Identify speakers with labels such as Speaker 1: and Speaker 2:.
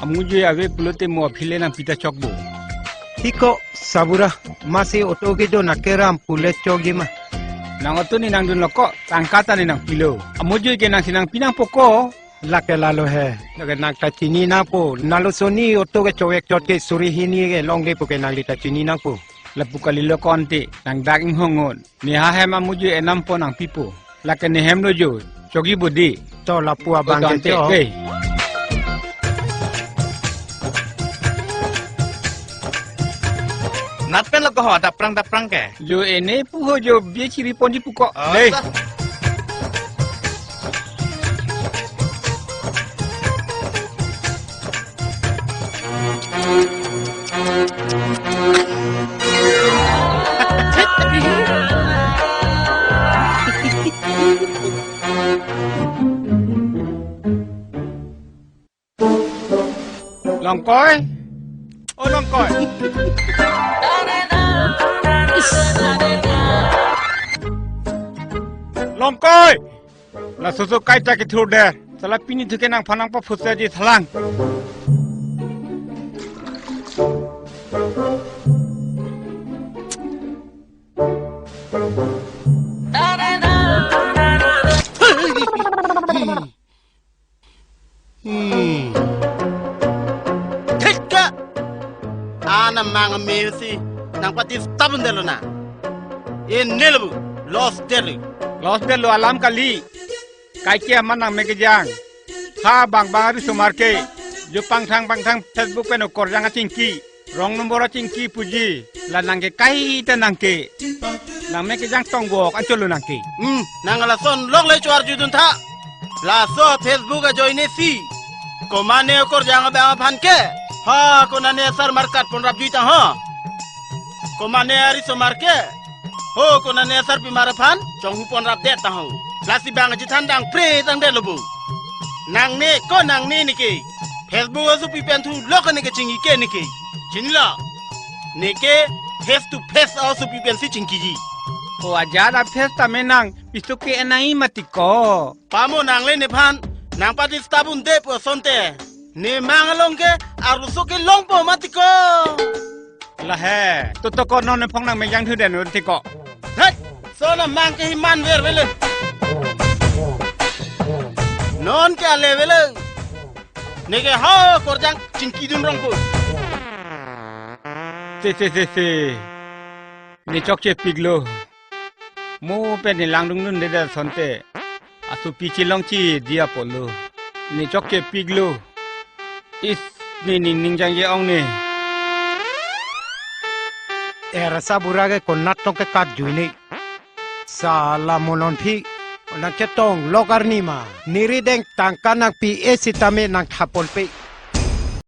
Speaker 1: Amuju ave pulote mo phile nang pita chokbo.
Speaker 2: Hiko sabura masih oto ke do nakeram pulet chogi ma.
Speaker 1: Nang oto ni nang dun loko tangkata ni nang pilo. Amuju ke nang sinang pinang poko.
Speaker 2: Lake lalo he. Lake nak ta chini na po. Nalo soni oto ke chowek chot ke suri hini ke long de po ke nang lita chini na po.
Speaker 1: Lapu kalilo konti nang daging hongon. Ni ha hem amuju enam po nang pipo. Lake ni hem lojo chogi budi.
Speaker 2: To lapu abang ke cho.
Speaker 3: Napen lo koh daprang ke?
Speaker 1: Jo ene puho jo bie ciri ponji puko. Deh. Longkoi. Oh longkoi. Longkoi. La susu kai ta ke thur de. Sala pini thuke nang phanang pa phusya ji thalang.
Speaker 3: Thekka. Ana mang mesi nang pati tabun delo na. In nilbu lost delu.
Speaker 1: Los de lo alam kali. Kai kia manang megejang. Ha bang bang sumar ke. Jo pang thang Facebook pe no korjang cingki. Rong nombor cingki puji. La nangke kai ta nangke. Nang megejang tongbok ancholu nangke.
Speaker 3: Nang la son lok le chuar judun tha. La so Facebook a join si. Ko mane kor jang ba phan ke. Ha ko nane sar markat pon rap juita ha. Ko mane ari so marke. Ho ko nane sar pi maraphan chong hu pon rap det ta ho. Lasi bang ji than dang pre tang de lobu. Nang ne ko nang ne ni ke. Facebook asu pi pen thu lok ne ke chingi ke ni ke. Chinla. Ne ke face to face asu pi pen si chingi ji.
Speaker 1: O ajara festa menang. Isuke enai matiko.
Speaker 3: Pamo nang le ne phan. Nang pati stabun de po sonte. Ne mangalong ke aruso ke long po matiko.
Speaker 1: La he. Tutoko non ne phong nang mejang thu den no tiko.
Speaker 3: Hey, so na mang ke himan ver vele. Non ke ale vele. Nege ha korjang chinki dun rong ko.
Speaker 1: Se. Ni chokche piglo. Mo pe ni lang dung nun de da sonte. Asu pichi long chi dia polo. Ni chokche piglo. Is ni ningjang ye ong ni.
Speaker 2: Era sabura ke konat tong ke kat juini. Sala monon phi. Nak ketong logar ni ma. Niri deng tangka nak pi esitame nang thapol pe.